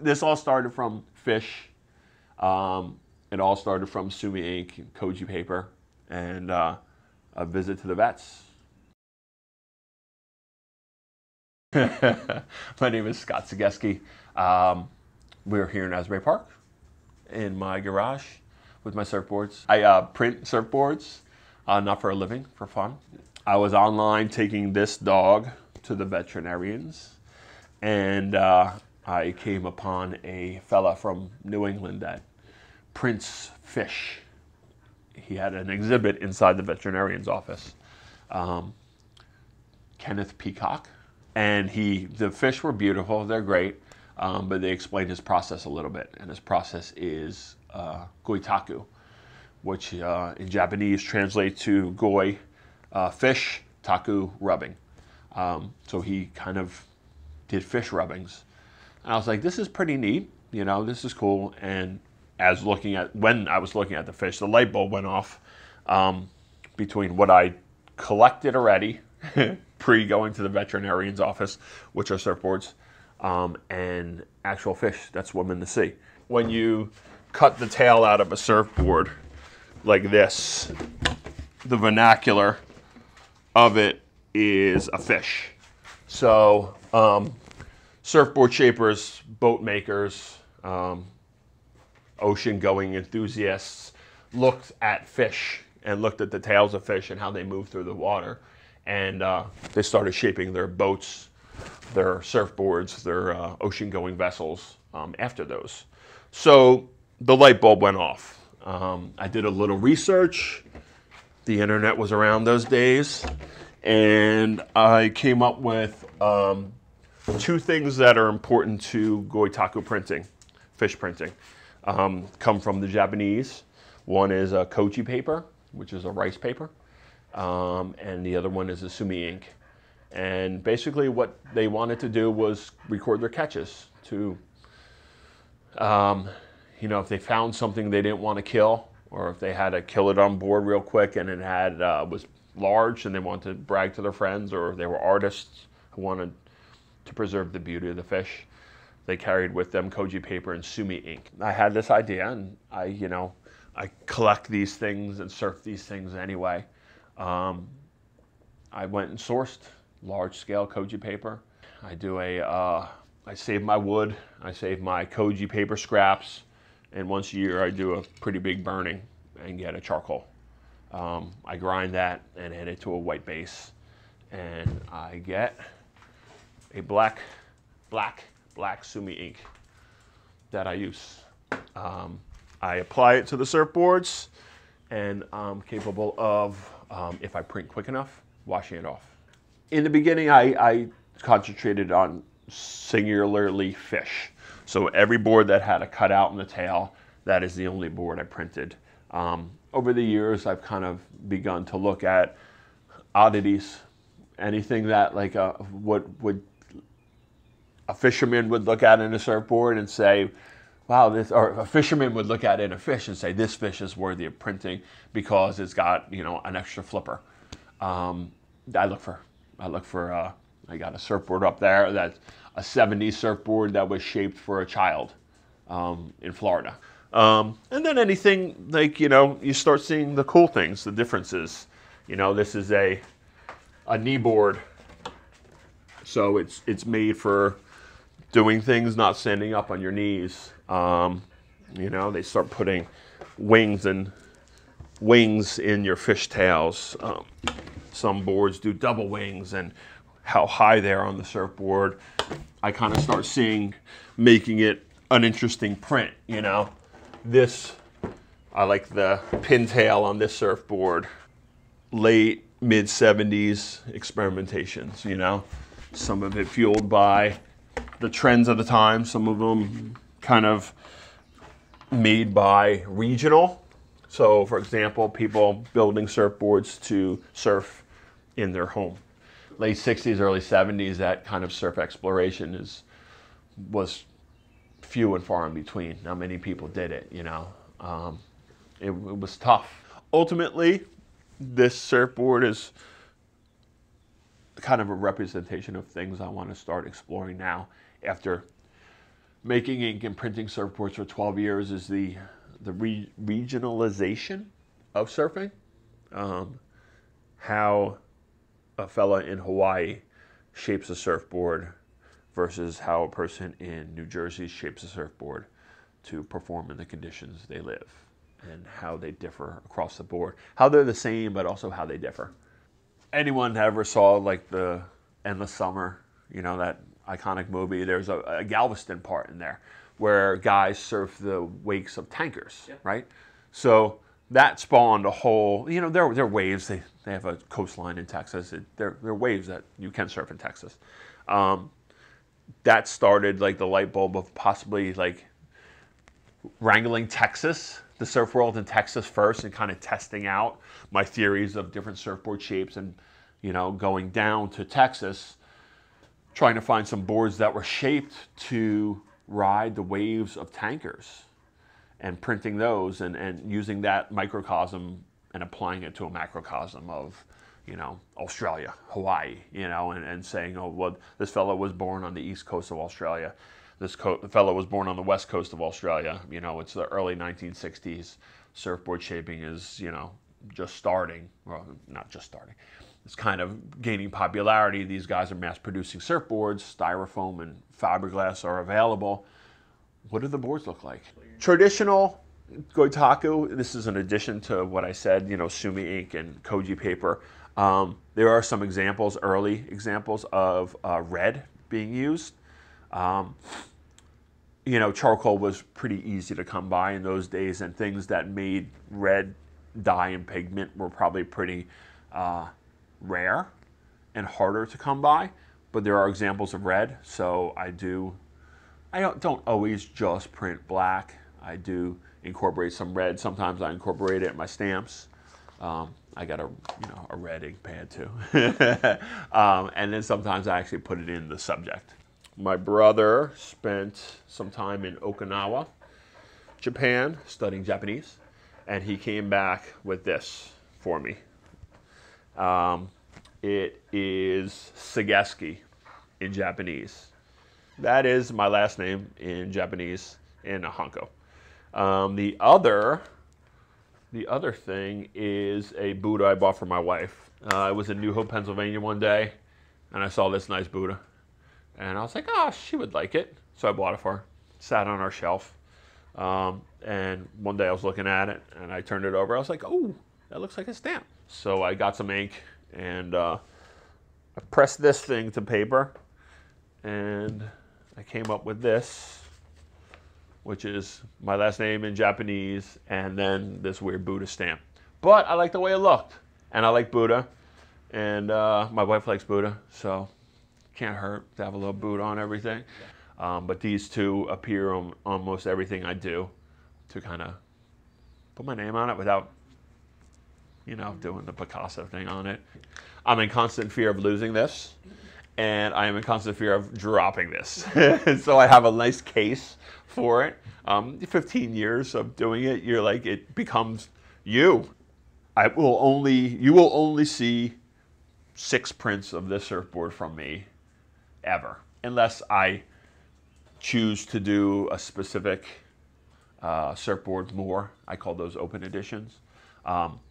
this all started from fish. It all started from Sumi ink, Koji paper, and a visit to the vets. My name is Scott Szegeski. We're here in Asbury Park in my garage with my surfboards. I print surfboards, not for a living, for fun. I was online taking this dog to the veterinarians, and I came upon a fella from New England that prints fish. He had an exhibit inside the veterinarian's office. Kenneth Peacock. And the fish were beautiful, they're great, but they explained his process a little bit. And his process is goitaku, which in Japanese translates to goi, fish, taku, rubbing. So he kind of did fish rubbings. And I was like, this is pretty neat, you know, this is cool. And when I was looking at the fish, the light bulb went off between what I collected already, pre going to the veterinarian's office, which are surfboards, and actual fish that swim in the sea. When you cut the tail out of a surfboard like this, the vernacular of it is a fish. So surfboard shapers, boat makers, ocean going enthusiasts looked at fish and looked at the tails of fish and how they move through the water. And they started shaping their boats, their surfboards, their ocean-going vessels after those. So the light bulb went off. I did a little research. The internet was around those days. And I came up with two things that are important to goitaku printing, fish printing. Come from the Japanese. One is a koji paper, which is a rice paper. And the other one is a Sumi ink. And basically what they wanted to do was record their catches to, you know, if they found something they didn't want to kill, or if they had to kill it on board real quick and it was large and they wanted to brag to their friends, or they were artists who wanted to preserve the beauty of the fish, they carried with them koji paper and Sumi ink. I had this idea, and I collect these things and surf these things anyway. I went and sourced large-scale koji paper. I save my wood, I save my koji paper scraps, and once a year I do a pretty big burning and get a charcoal. I grind that and add it to a white base, and I get a black Sumi ink that I use. I apply it to the surfboards, and I'm capable of, if I print quick enough, washing it off. In the beginning, I concentrated on singularly fish. So every board that had a cutout in the tail, that is the only board I printed. Over the years, I've kind of begun to look at oddities, anything that like what would a fisherman would look at in a surfboard and say, wow, or a fisherman would look at it in a fish and say, this fish is worthy of printing because it's got, you know, an extra flipper. I got a surfboard up there that's a 70s surfboard that was shaped for a child in Florida. And then anything like, you know, you start seeing the cool things, the differences. You know, this is a knee board. So it's made for doing things, not standing up on your knees. You know, they start putting wings in your fish tails. Some boards do double wings, and how high they are on the surfboard. I kind of start making it an interesting print, you know. I like the pintail on this surfboard. Late, mid-70s experimentations, you know. Some of it fueled by the trends of the time, some of them kind of made by regional. So, for example, people building surfboards to surf in their home. Late 60s, early 70s, that kind of surf exploration was few and far in between. Not many people did it, you know. It was tough. Ultimately, this surfboard is kind of a representation of things I want to start exploring now after making ink and printing surfboards for 12 years is the regionalization of surfing. How a fella in Hawaii shapes a surfboard versus how a person in New Jersey shapes a surfboard to perform in the conditions they live, and how they differ across the board. How they're the same, but also how they differ. Anyone ever saw like the Endless Summer, you know, that iconic movie? There's a Galveston part in there where guys surf the wakes of tankers, yeah. Right? So that spawned a whole, you know, there are waves. They have a coastline in Texas. There are waves that you can surf in Texas. That started like the light bulb of possibly like wrangling Texas, the surf world in Texas first, and kind of testing out my theories of different surfboard shapes, and, you know, going down to Texas, trying to find some boards that were shaped to ride the waves of tankers, and printing those, and using that microcosm and applying it to a macrocosm of, you know, Australia, Hawaii, you know, and saying, oh, well, this fellow was born on the east coast of Australia. This fellow was born on the west coast of Australia. You know, it's the early 1960s. Surfboard shaping is, you know, just starting. Well, not just starting. It's kind of gaining popularity. These guys are mass producing surfboards. Styrofoam and fiberglass are available. What do the boards look like? Traditional Goitaku, this is an addition to what I said, you know, Sumi ink and Koji paper. There are some examples, early examples of red being used. You know, charcoal was pretty easy to come by in those days, and things that made red dye and pigment were probably pretty rare and harder to come by. But there are examples of red, so I don't always just print black. I do incorporate some red. Sometimes I incorporate it in my stamps. I got a red ink pad too. And then sometimes I actually put it in the subject. My brother spent some time in Okinawa, Japan, studying Japanese, and he came back with this for me. It is Szegeski in Japanese. That is my last name in Japanese in Nihongo. The other thing is a Buddha I bought for my wife. I was in New Hope, Pennsylvania one day, and I saw this nice Buddha. And I was like, oh, she would like it. So I bought it for her. Sat on our shelf. And one day I was looking at it, and I turned it over. I was like, oh, that looks like a stamp. So I got some ink, and I pressed this thing to paper, and I came up with this, which is my last name in Japanese, and then this weird Buddha stamp. But I like the way it looked, and I like Buddha, and my wife likes Buddha, so can't hurt to have a little Buddha on everything. But these two appear on almost everything I do, to kind of put my name on it without, you know, doing the Picasso thing on it. I'm in constant fear of losing this, and I am in constant fear of dropping this. So I have a nice case for it. 15 years of doing it, you're like, it becomes you. You will only see 6 prints of this surfboard from me ever, unless I choose to do a specific surfboard more. I call those open editions.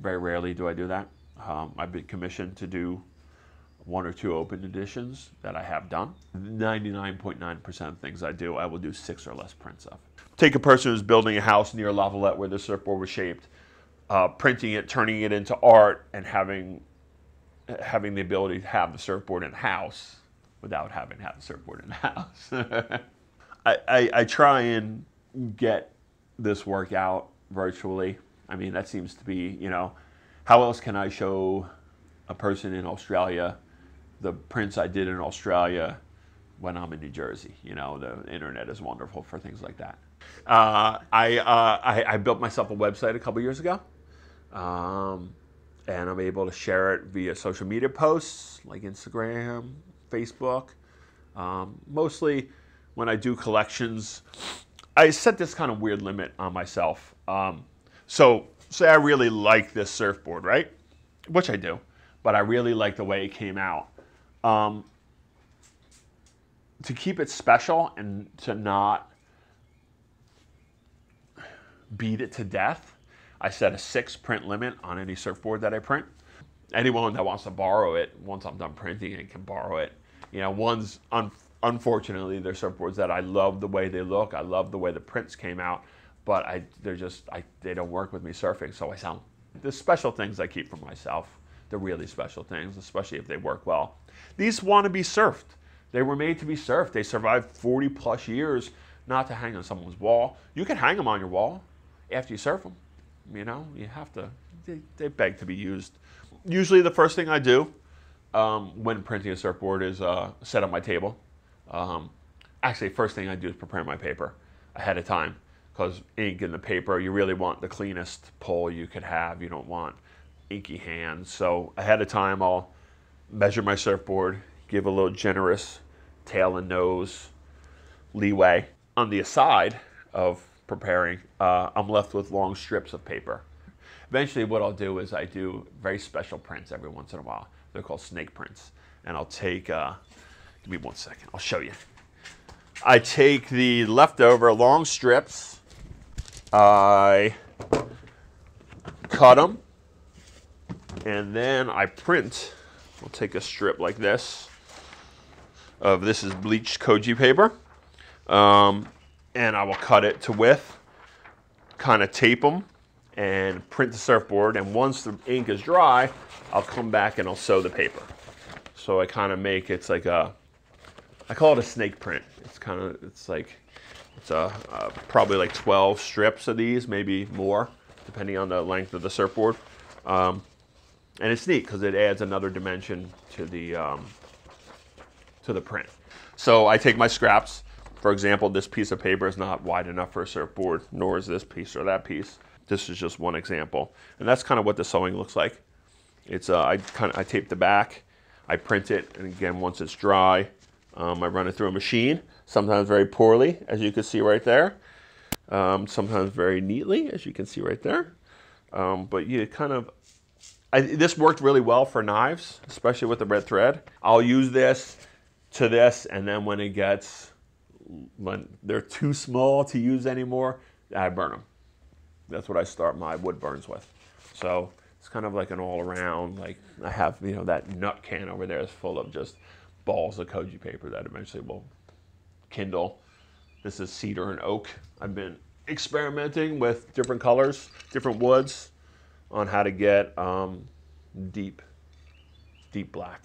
Very rarely do I do that. I've been commissioned to do 1 or 2 open editions that I have done. 99.9% of things I do, I will do 6 or less prints of. Take a person who's building a house near Lavalette where the surfboard was shaped, printing it, turning it into art, and having the ability to have the surfboard in the house without having to have the surfboard in the house. I try and get this work out virtually. I mean, that seems to be, you know, how else can I show a person in Australia the prints I did in Australia when I'm in New Jersey? You know, the internet is wonderful for things like that. I built myself a website a couple years ago, and I'm able to share it via social media posts like Instagram, Facebook. Mostly when I do collections, I set this kind of weird limit on myself. So say I really like this surfboard, right? Which I do, but I really like the way it came out. To keep it special and to not beat it to death. I set a 6 print limit on any surfboard that I print. Anyone that wants to borrow it, once I'm done printing it, can borrow it. You know, unfortunately, there's surfboards that I love the way they look. I love the way the prints came out, but they don't work with me surfing, so I sell them. The special things I keep for myself. They're really special things, especially if they work well. These want to be surfed. They were made to be surfed. They survived 40 plus years, not to hang on someone's wall. You can hang them on your wall after you surf them. You know, you have to, they beg to be used. Usually the first thing I do when printing a surfboard is set up my table. Actually, first thing I do is prepare my paper ahead of time, because ink in the paper, you really want the cleanest pull you could have. You don't want inky hands. So ahead of time, I'll measure my surfboard, give a little generous tail and nose leeway. On the aside of preparing, I'm left with long strips of paper. Eventually what I'll do is I do very special prints every once in a while. They're called snake prints. And I'll take, give me 1 second, I'll show you. I take the leftover long strips, I cut them, and then I print. I'll take a strip like this. This is bleached koji paper. And I will cut it to width, kind of tape them, and print the surfboard. And once the ink is dry, I'll come back and I'll sew the paper. So I kind of make, it's like a, I call it a snake print. It's probably like 12 strips of these, maybe more, depending on the length of the surfboard. And it's neat because it adds another dimension to the print. So I take my scraps. For example, this piece of paper is not wide enough for a surfboard, nor is this piece or that piece. This is just one example. And that's kind of what the sewing looks like. It's I tape the back, I print it, and again, once it's dry, I run it through a machine, sometimes very poorly, as you can see right there. Sometimes very neatly, as you can see right there. But you this worked really well for knives, especially with the red thread. I'll use this to this, and then when they're too small to use anymore, I burn them. That's what I start my wood burns with. So it's kind of like an all-around, like I have, you know, that nut can over there is full of just balls of koji paper that eventually will kindle. This is cedar and oak. I've been experimenting with different colors, different woods, on how to get deep black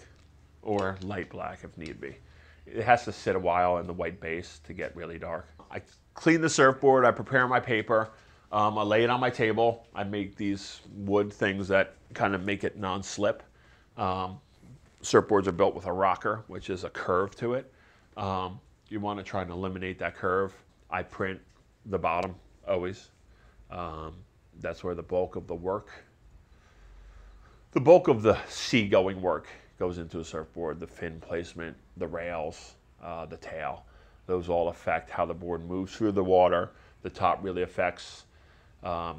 or light black if need be. It has to sit a while in the white base to get really dark. I clean the surfboard, I prepare my paper, I lay it on my table. I make these wood things that kind of make it non-slip. Surfboards are built with a rocker, which is a curve to it. You want to try and eliminate that curve. I print the bottom always. That's where the bulk of the work, the bulk of the seagoing work goes into a surfboard. The fin placement, the rails, the tail, those all affect how the board moves through the water. The top really affects how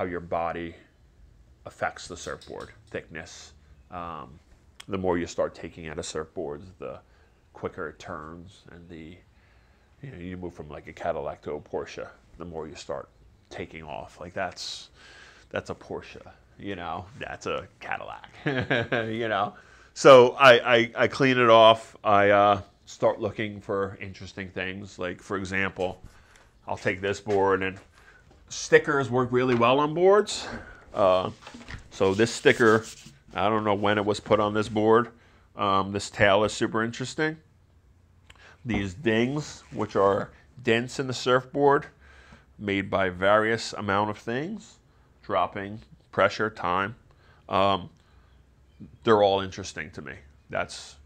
your body affects the surfboard thickness. The more you start taking out of surfboards, the quicker it turns, and you move from like a Cadillac to a Porsche. The more you start taking off, like that's a Porsche, you know, that's a Cadillac, you know. So I clean it off. I start looking for interesting things. Like, for example, I'll take this board, and stickers work really well on boards. So this sticker, I don't know when it was put on this board. This tail is super interesting. These dings, which are dents in the surfboard, made by various amount of things, dropping, pressure, time. They're all interesting to me. That's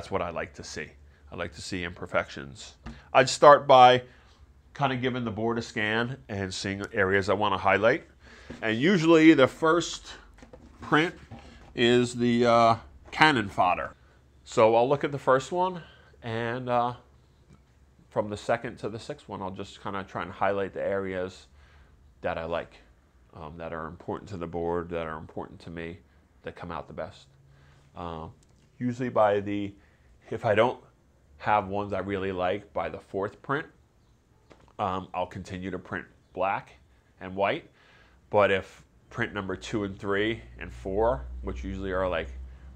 what I like to see. I like to see imperfections. I'd start by kind of giving the board a scan and seeing areas I want to highlight. And usually the first print is the cannon fodder. So I'll look at the first one, and from the second to the sixth one, I'll just kind of try and highlight the areas that I like, that are important to the board, that are important to me, that come out the best. Usually if I don't have ones I really like, by the fourth print, I'll continue to print black and white. But if print number 2 and 3 and 4, which usually are like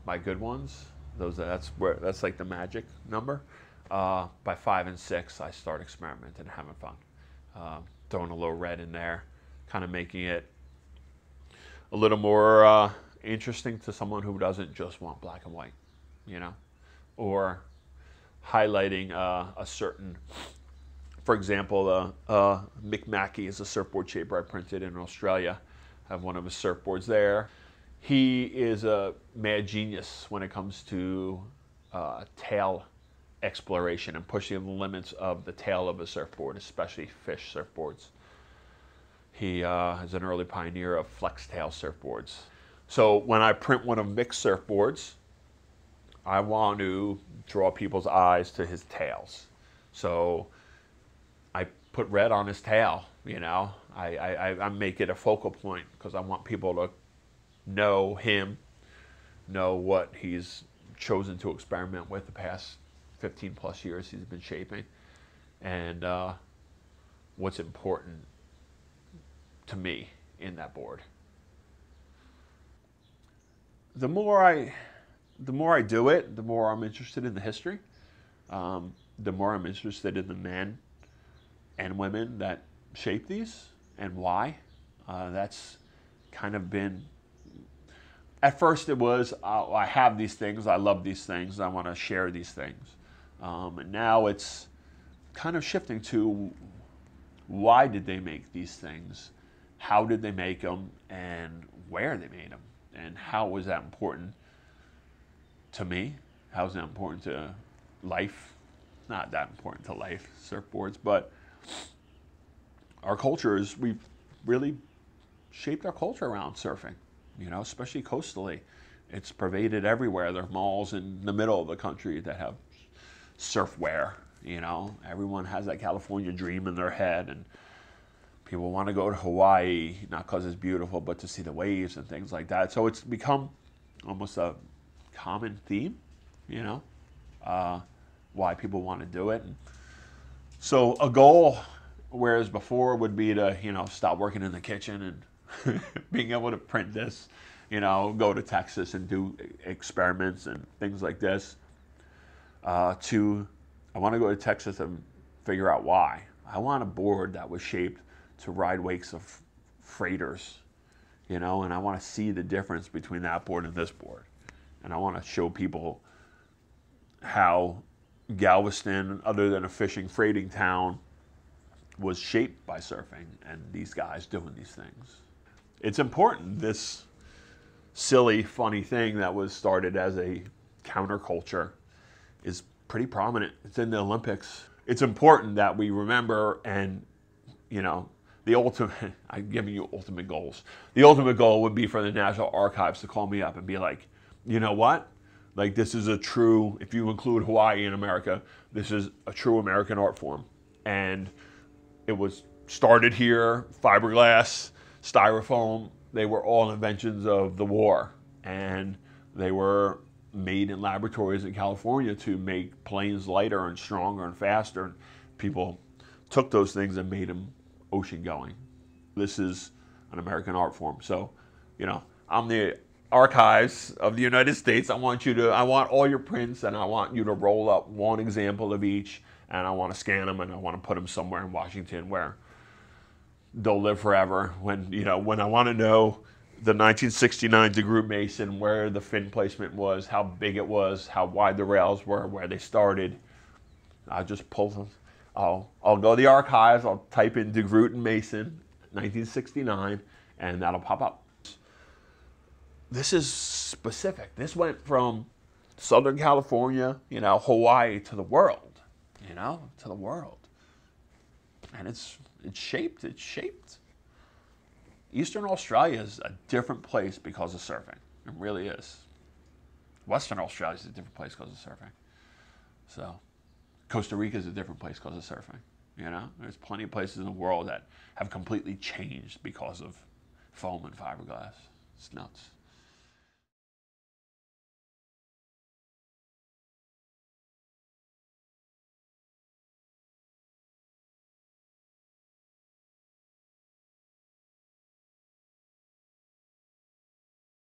my good ones, that's like the magic number. By 5 and 6, I start experimenting and having fun, throwing a little red in there, kind of making it a little more interesting to someone who doesn't just want black and white, you know, or highlighting a certain. For example, Mick Mackey is a surfboard shaper I printed in Australia. I have one of his surfboards there. He is a mad genius when it comes to tail exploration and pushing the limits of the tail of a surfboard, especially fish surfboards. He is an early pioneer of flex tail surfboards. So when I print one of Mick's surfboards, I want to draw people's eyes to his tails. So I put red on his tail, you know. I make it a focal point because I want people to know him, know what he's chosen to experiment with the past 15 plus years he's been shaping, and what's important to me in that board. The more I do it, the more I'm interested in the history. The more I'm interested in the men and women that shape these and why. That's kind of been, at first it was, I have these things, I love these things, I want to share these things. And now it's kind of shifting to why did they make these things? How did they make them? And where they made them? And how was that important to me? How is that important to life? Not that important to life, surfboards, but our cultures, we've really shaped our culture around surfing, you know, especially coastally. It's pervaded everywhere. There are malls in the middle of the country that have surf wear, you know. Everyone has that California dream in their head, and people want to go to Hawaii, not because it's beautiful, but to see the waves and things like that. So it's become almost a common theme, you know, why people want to do it. And so a goal, whereas before would be to, you know, stop working in the kitchen and being able to print this, you know, go to Texas and do experiments and things like this, to I want to go to Texas and figure out why. I want a board that was shaped to ride wakes of freighters, you know, and I want to see the difference between that board and this board. And I want to show people how Galveston, other than a fishing freighting town, was shaped by surfing and these guys doing these things. It's important, this silly, funny thing that was started as a counterculture is pretty prominent. It's in the Olympics. It's important that we remember, and, you know, the ultimate, I'm giving you ultimate goals. The ultimate goal would be for the National Archives to call me up and be like, you know what? Like, this is a true, if you include Hawaii in America, this is a true American art form. And it was started here, fiberglass, styrofoam, they were all inventions of the war. And they were made in laboratories in California to make planes lighter and stronger and faster. And people took those things and made them ocean going. This is an American art form. So, you know, I'm the Archives of the United States. I want all your prints, and I want you to roll up one example of each, and I want to scan them, and I want to put them somewhere in Washington where they'll live forever. When, you know, when I want to know the 1969 DeGroot Mason, where the fin placement was, how big it was, how wide the rails were, where they started, I'll just pull them. I'll go to the archives, I'll type in DeGroot and Mason, 1969, and that'll pop up. This is specific. This went from Southern California, you know, Hawaii, to the world, you know, to the world. And it's shaped. Eastern Australia is a different place because of surfing. It really is. Western Australia is a different place because of surfing. So Costa Rica is a different place because of surfing. You know, there's plenty of places in the world that have completely changed because of foam and fiberglass. It's nuts.